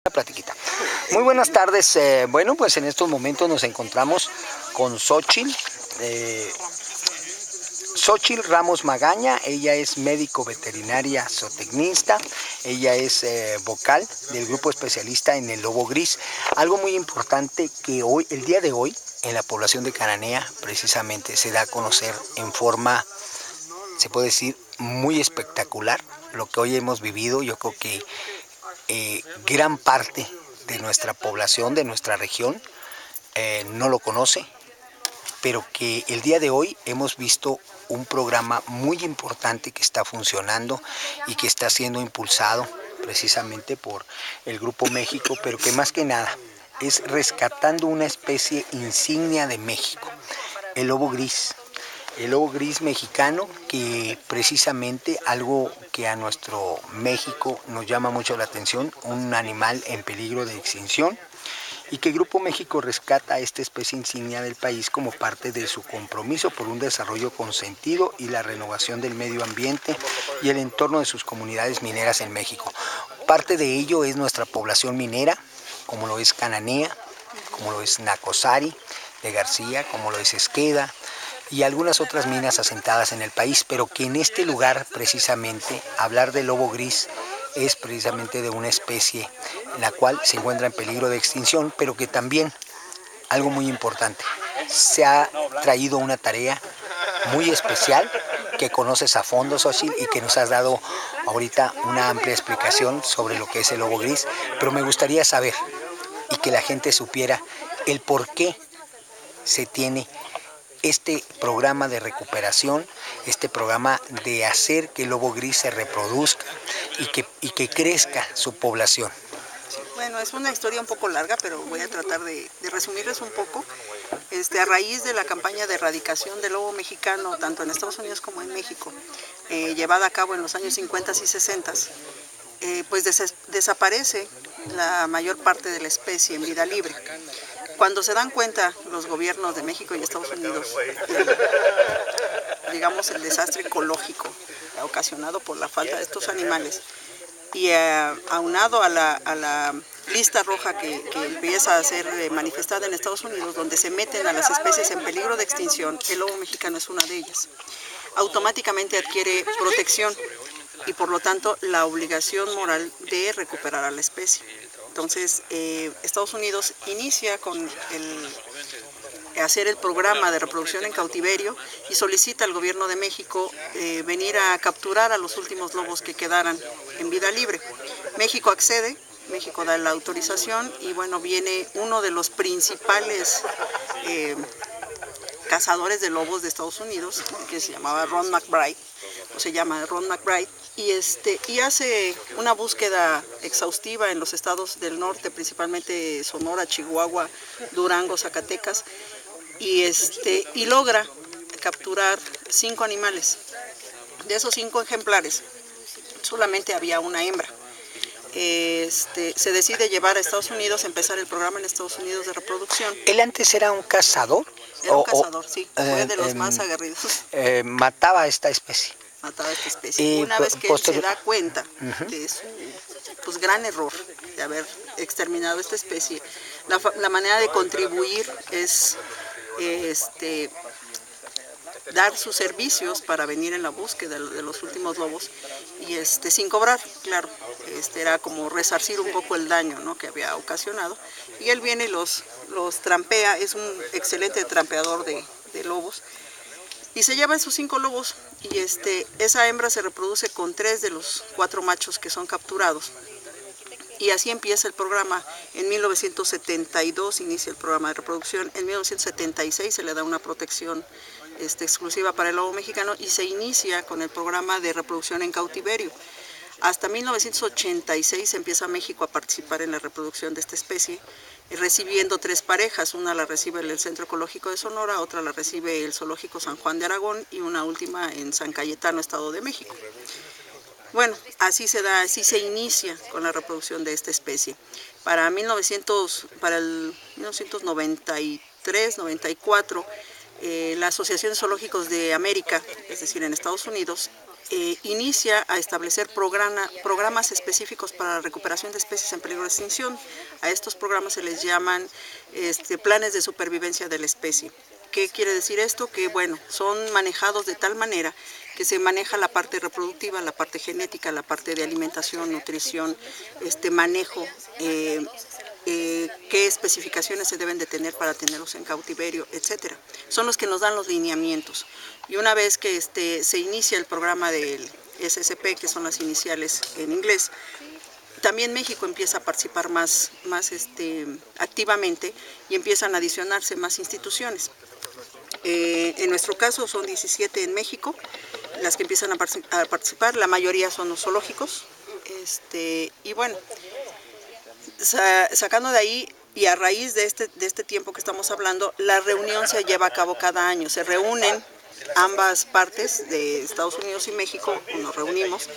Platiquita. Muy buenas tardes. Bueno, pues en estos momentos nos encontramos con Xochitl Ramos Magaña. Ella es médico veterinaria zootecnista. Ella es vocal del grupo especialista en el lobo gris. Algo muy importante que hoy, el día de hoy, en la población de Cananea, precisamente se da a conocer en forma, se puede decir, muy espectacular lo que hoy hemos vivido. Yo creo que gran parte de nuestra población, de nuestra región, no lo conoce, pero que el día de hoy hemos visto un programa muy importante que está funcionando y que está siendo impulsado precisamente por el Grupo México, pero que más que nada es rescatando una especie insignia de México, el lobo gris. El lobo gris mexicano, que precisamente algo que a nuestro México nos llama mucho la atención, un animal en peligro de extinción, y que Grupo México rescata a esta especie insignia del país como parte de su compromiso por un desarrollo consentido y la renovación del medio ambiente y el entorno de sus comunidades mineras en México. Parte de ello es nuestra población minera, como lo es Cananea, como lo es Nacozari de García, como lo es Esqueda, y algunas otras minas asentadas en el país, pero que en este lugar precisamente hablar de lobo gris es precisamente de una especie en la cual se encuentra en peligro de extinción, pero que también, algo muy importante, se ha traído una tarea muy especial que conoces a fondo, Xochitl, y que nos has dado ahorita una amplia explicación sobre lo que es el lobo gris, pero me gustaría saber y que la gente supiera el por qué se tiene este programa de recuperación, este programa de hacer que el lobo gris se reproduzca y que crezca su población. Bueno, es una historia un poco larga, pero voy a tratar de resumirles un poco. A raíz de la campaña de erradicación del lobo mexicano, tanto en Estados Unidos como en México, llevada a cabo en los años 50 y 60, pues desaparece la mayor parte de la especie en vida libre. Cuando se dan cuenta los gobiernos de México y Estados Unidos, digamos, el desastre ecológico ocasionado por la falta de estos animales, y aunado a la lista roja que empieza a ser manifestada en Estados Unidos, donde se meten a las especies en peligro de extinción, el lobo mexicano es una de ellas. Automáticamente adquiere protección y por lo tanto la obligación moral de recuperar a la especie. Entonces, Estados Unidos inicia con hacer el programa de reproducción en cautiverio y solicita al gobierno de México venir a capturar a los últimos lobos que quedaran en vida libre. México accede, México da la autorización y bueno, viene uno de los principales cazadores de lobos de Estados Unidos, que se llamaba Ron McBride, o se llama Ron McBride, y hace una búsqueda exhaustiva en los estados del norte, principalmente Sonora, Chihuahua, Durango, Zacatecas, y logra capturar 5 animales. De esos 5 ejemplares, solamente había una hembra. Se decide llevar a Estados Unidos, empezar el programa en Estados Unidos de reproducción. ¿Él antes era un cazador? Era un cazador, sí, fue de los más aguerridos. Mataba a esta especie. Mataba a esta especie. Una vez que él se da cuenta de su gran error de haber exterminado esta especie, la manera de contribuir es dar sus servicios para venir en la búsqueda de los últimos lobos y sin cobrar, claro. Era como resarcir un poco el daño, ¿no?, que había ocasionado, y él viene y los trampea. Es un excelente trampeador de lobos y se lleva esos 5 lobos y esa hembra se reproduce con 3 de los 4 machos que son capturados. Y así empieza el programa. En 1972 inicia el programa de reproducción, en 1976 se le da una protección exclusiva para el lobo mexicano y se inicia con el programa de reproducción en cautiverio. Hasta 1986 empieza México a participar en la reproducción de esta especie, recibiendo 3 parejas. Una la recibe el Centro Ecológico de Sonora, otra la recibe el Zoológico San Juan de Aragón y una última en San Cayetano, Estado de México. Bueno, así se inicia con la reproducción de esta especie. Para el 1993-94, la Asociación de Zoológicos de América, es decir, en Estados Unidos, inicia a establecer programas específicos para la recuperación de especies en peligro de extinción. A estos programas se les llaman planes de supervivencia de la especie. ¿Qué quiere decir esto? Que bueno, son manejados de tal manera que se maneja la parte reproductiva, la parte genética, la parte de alimentación, nutrición, manejo, qué especificaciones se deben de tener para tenerlos en cautiverio, etcétera. Son los que nos dan los lineamientos. Y una vez que se inicia el programa del SSP, que son las iniciales en inglés, también México empieza a participar más activamente y empiezan a adicionarse más instituciones. En nuestro caso son 17 en México las que empiezan a participar, la mayoría son los zoológicos, y bueno, sacando de ahí y a raíz de este tiempo que estamos hablando, la reunión se lleva a cabo cada año, se reúnen ambas partes de Estados Unidos y México, nos reunimos,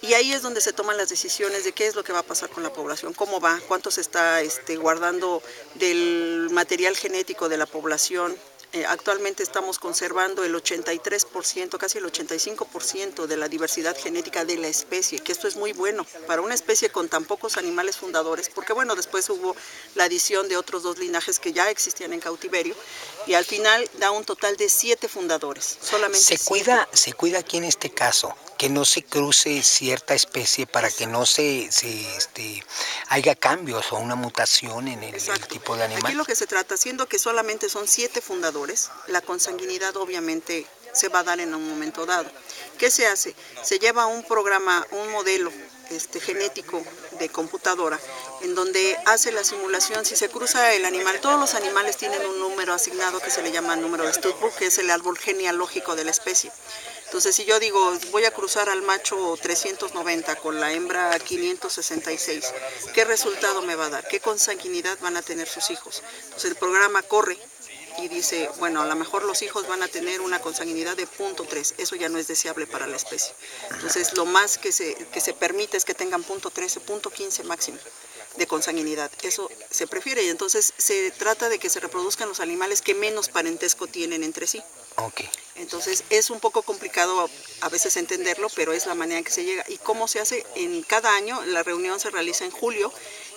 y ahí es donde se toman las decisiones de qué es lo que va a pasar con la población, cómo va, cuánto se está guardando del material genético de la población. Actualmente estamos conservando el 83%, casi el 85% de la diversidad genética de la especie, que esto es muy bueno para una especie con tan pocos animales fundadores, porque bueno, después hubo la adición de otros 2 linajes que ya existían en cautiverio, y al final da un total de 7 fundadores, solamente Se cuida aquí en este caso, que no se cruce cierta especie para que no haya cambios o una mutación en el tipo de animal. Aquí lo que se trata, siendo que solamente son 7 fundadores, la consanguinidad obviamente se va a dar en un momento dado. ¿Qué se hace? Se lleva un programa, un modelo genético de computadora, en donde hace la simulación, si se cruza el animal, todos los animales tienen un número asignado que se le llama número de Studbook, que es el árbol genealógico de la especie. Entonces, si yo digo, voy a cruzar al macho 390 con la hembra 566, ¿qué resultado me va a dar? ¿Qué consanguinidad van a tener sus hijos? Entonces, el programa corre y dice, bueno, a lo mejor los hijos van a tener una consanguinidad de 0.3, eso ya no es deseable para la especie. Entonces, lo más que se permite es que tengan 0.13, 0.15 máximo de consanguinidad, eso se prefiere, y entonces se trata de que se reproduzcan los animales que menos parentesco tienen entre sí. Okay. Entonces es un poco complicado a veces entenderlo, pero es la manera en que se llega. ¿Y cómo se hace? En cada año, la reunión se realiza en julio,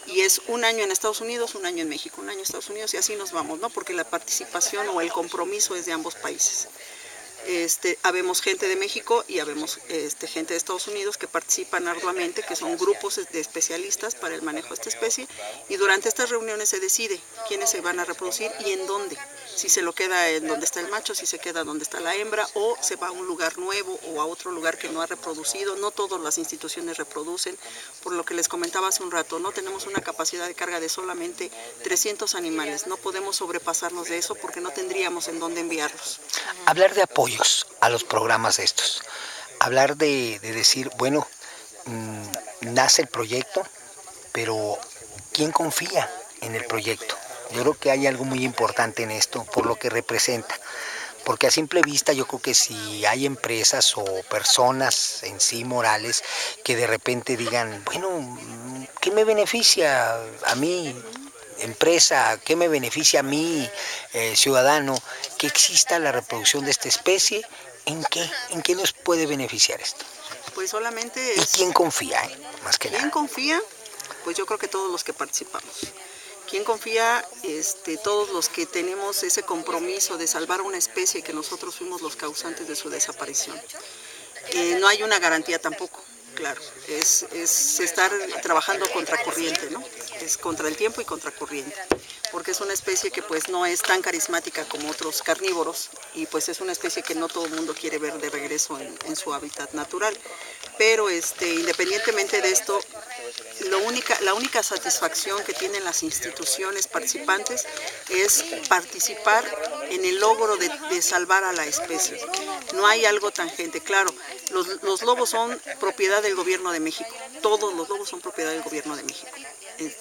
y es un año en Estados Unidos, un año en México, un año en Estados Unidos, y así nos vamos, ¿no? Porque la participación o el compromiso es de ambos países. Habemos gente de México y habemos gente de Estados Unidos que participan arduamente, que son grupos de especialistas para el manejo de esta especie, y durante estas reuniones se decide quiénes se van a reproducir y en dónde, si se lo queda en donde está el macho, si se queda donde está la hembra, o se va a un lugar nuevo o a otro lugar que no ha reproducido. No todas las instituciones reproducen, por lo que les comentaba hace un rato, no tenemos una capacidad de carga de solamente 300 animales, no podemos sobrepasarnos de eso porque no tendríamos en dónde enviarlos. Hablar de apoyos a los programas estos, hablar de decir, bueno, nace el proyecto, pero ¿quién confía en el proyecto? Yo creo que hay algo muy importante en esto, por lo que representa. Porque a simple vista yo creo que si hay empresas o personas en sí morales que de repente digan, bueno, ¿qué me beneficia a mí, empresa? ¿Qué me beneficia a mí, ciudadano, que exista la reproducción de esta especie? ¿En qué? ¿En qué nos puede beneficiar esto? Pues solamente ¿Y quién confía, más que nada? ¿Quién confía? Pues yo creo que todos los que participamos. ¿Quién confía? Todos los que tenemos ese compromiso de salvar una especie que nosotros fuimos los causantes de su desaparición. No hay una garantía tampoco, claro, es estar trabajando contracorriente, ¿no? Es contra el tiempo y contracorriente, porque es una especie que pues no es tan carismática como otros carnívoros, y pues es una especie que no todo el mundo quiere ver de regreso en su hábitat natural. Pero independientemente de esto, la única satisfacción que tienen las instituciones participantes es participar en el logro de salvar a la especie. No hay algo tangente, claro, los lobos son propiedad del gobierno de México, todos los lobos son propiedad del gobierno de México.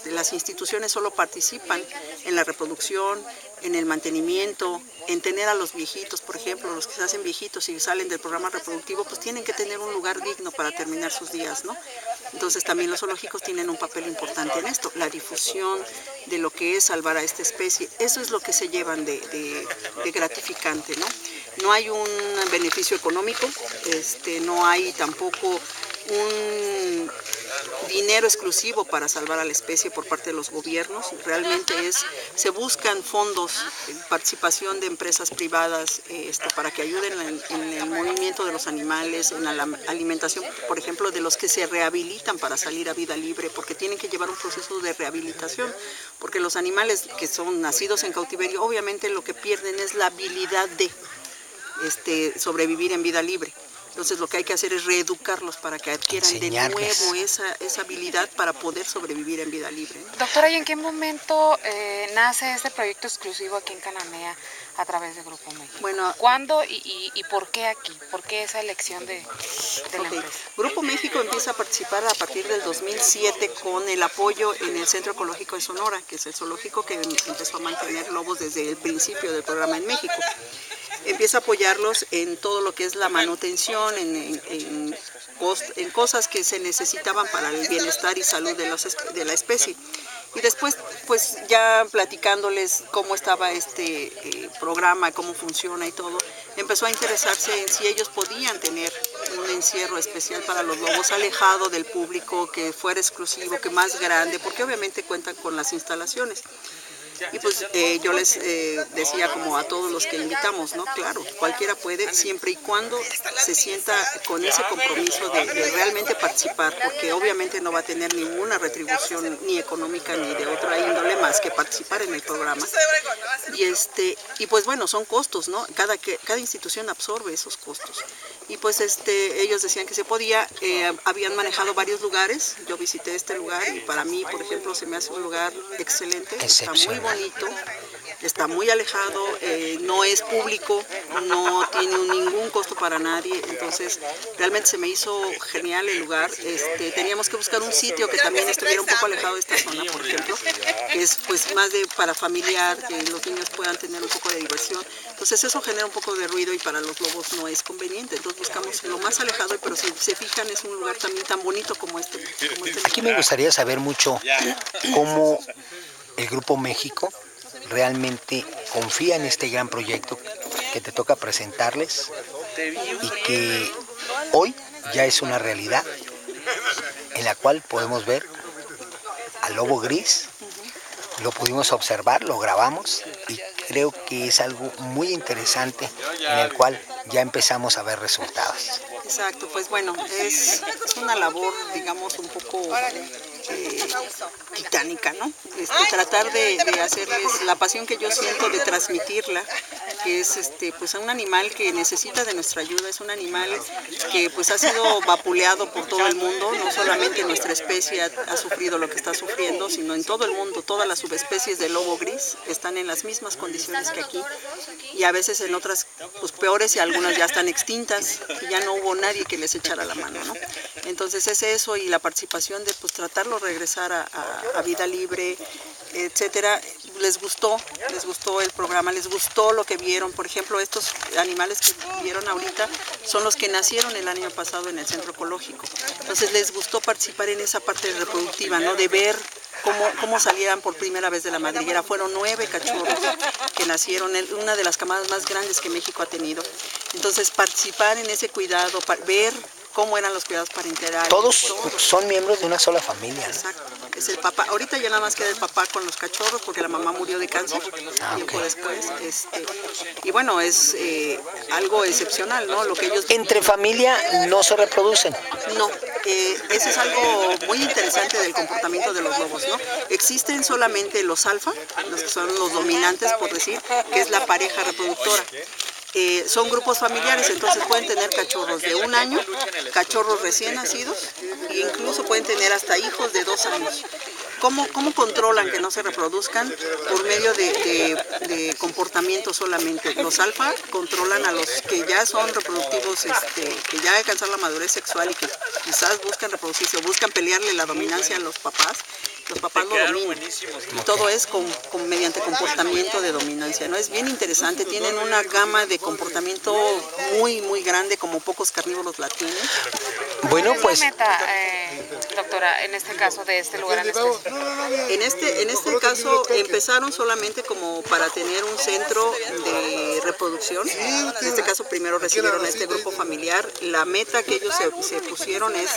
Las instituciones solo participan en la reproducción, en el mantenimiento, en tener a los viejitos, por ejemplo, los que se hacen viejitos y salen del programa reproductivo, pues tienen que tener un lugar digno para terminar sus días, ¿no? Entonces también los zoológicos tienen un papel importante en esto, la difusión de lo que es salvar a esta especie. Eso es lo que se llevan de gratificante, ¿no? No hay un beneficio económico, no hay tampoco un dinero exclusivo para salvar a la especie por parte de los gobiernos. Realmente se buscan fondos, participación de empresas privadas para que ayuden en el movimiento de los animales, en la alimentación, por ejemplo, de los que se rehabilitan para salir a vida libre, porque tienen que llevar un proceso de rehabilitación, porque los animales que son nacidos en cautiverio, obviamente lo que pierden es la habilidad de sobrevivir en vida libre. Entonces lo que hay que hacer es reeducarlos para que adquieran de nuevo esa habilidad para poder sobrevivir en vida libre. Doctora, ¿y en qué momento nace este proyecto exclusivo aquí en Cananea a través de Grupo México? Bueno, ¿cuándo y por qué aquí? ¿Por qué esa elección de la empresa? Grupo México empieza a participar a partir del 2007 con el apoyo en el Centro Ecológico de Sonora, que es el zoológico que empezó a mantener lobos desde el principio del programa en México. Empieza a apoyarlos en todo lo que es la manutención, en cosas que se necesitaban para el bienestar y salud de la especie. Y después, pues ya platicándoles cómo estaba este programa, cómo funciona y todo, empezó a interesarse en si ellos podían tener un encierro especial para los lobos, alejado del público, que fuera exclusivo, que más grande, porque obviamente cuentan con las instalaciones. Y pues yo les decía como a todos los que invitamos, ¿no? Claro, cualquiera puede, siempre y cuando se sienta con ese compromiso de realmente participar, porque obviamente no va a tener ninguna retribución ni económica ni de otra índole más que participar en el programa. Y pues bueno, son costos, ¿no? Cada institución absorbe esos costos. Y pues ellos decían que se podía, habían manejado varios lugares, yo visité este lugar y para mí, por ejemplo, se me hace un lugar excelente, está muy bonito, está muy alejado, no es público, no tiene ningún costo para nadie, entonces realmente se me hizo genial el lugar. Teníamos que buscar un sitio que también estuviera un poco alejado de esta zona, por ejemplo, que es pues más para familiar, que los niños puedan tener un poco de diversión. Entonces eso genera un poco de ruido y para los lobos no es conveniente, entonces buscamos lo más alejado, pero si se fijan es un lugar también tan bonito como este. Aquí me gustaría saber mucho cómo el Grupo México realmente confía en este gran proyecto que te toca presentarles y que hoy ya es una realidad en la cual podemos ver al lobo gris, lo pudimos observar, lo grabamos y creo que es algo muy interesante en el cual ya empezamos a ver resultados. Exacto, pues bueno, es una labor, digamos, un poco titánica, ¿no? Tratar de hacerles la pasión que yo siento, de transmitirla, que es pues un animal que necesita de nuestra ayuda, es un animal que pues ha sido vapuleado por todo el mundo, no solamente nuestra especie ha sufrido lo que está sufriendo, sino en todo el mundo, todas las subespecies del lobo gris están en las mismas condiciones que aquí y a veces en otras pues peores y algunas ya están extintas y ya no hubo nadie que les echara la mano, ¿no? Entonces es eso y la participación de pues tratarlo de regresar a vida libre, etcétera. Les gustó el programa, les gustó lo que vieron. Por ejemplo, estos animales que vieron ahorita son los que nacieron el año pasado en el centro ecológico. Entonces les gustó participar en esa parte reproductiva, ¿no? De ver cómo salieran por primera vez de la madriguera. Fueron 9 cachorros que nacieron, una de las camadas más grandes que México ha tenido. Entonces participar en ese cuidado, ver cómo eran los cuidados parenterales. Todos son miembros de una sola familia, ¿no? Exacto, es el papá. Ahorita ya nada más queda el papá con los cachorros porque la mamá murió de cáncer tiempo después. Y bueno, es algo excepcional, ¿no? Lo que ellos... ¿Entre familia no se reproducen? No, eso es algo muy interesante del comportamiento de los lobos, ¿no? Existen solamente los alfa, los que son los dominantes, por decir, que es la pareja reproductora. Son grupos familiares, entonces pueden tener cachorros de 1 año, cachorros recién nacidos e incluso pueden tener hasta hijos de 2 años. ¿Cómo controlan que no se reproduzcan? Por medio de comportamiento solamente. Los alfa controlan a los que ya son reproductivos, que ya alcanzaron la madurez sexual y que quizás buscan reproducirse o buscan pelearle la dominancia a los papás. Los papás lo dominan y todo es mediante comportamiento de dominancia, ¿no? Es bien interesante, tienen una gama de comportamiento muy, muy grande, como pocos carnívoros la tienen. Bueno, pues... ¿Cuál es la meta, doctora, en este caso de este lugar en específico? En este caso empezaron solamente como para tener un centro de reproducción. En este caso primero recibieron a este grupo familiar. La meta que ellos se pusieron es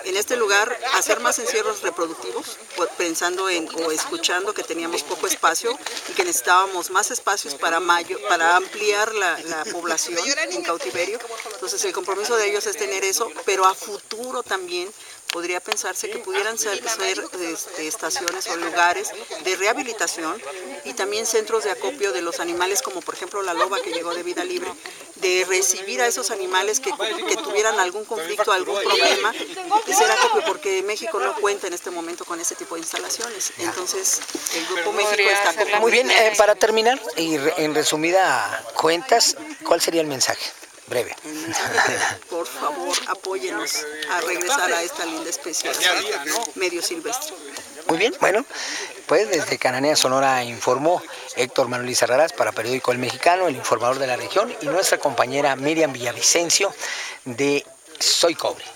en este lugar hacer más encierros reproductivos, pensando o escuchando que teníamos poco espacio y que necesitábamos más espacios para ampliar la población en cautiverio. Entonces el compromiso de ellos es tener eso, pero a futuro también podría pensarse que pudieran ser estaciones o lugares de rehabilitación y también centros de acopio de los animales, como por ejemplo la loba que llegó de vida libre, de recibir a esos animales que tuvieran algún conflicto, algún problema, y ser acopio, porque México no cuenta en este momento con ese tipo de instalaciones. Entonces, el Grupo México está acopiando. Muy bien, para terminar, y en resumida cuentas, ¿cuál sería el mensaje? Breve. Por favor, apóyenos a regresar a esta linda especie medio silvestre. Muy bien, bueno, pues desde Cananea, Sonora, informó Héctor Manuel Izarrarás para Periódico El Mexicano, el informador de la región, y nuestra compañera Miriam Villavicencio de Soy Cobre.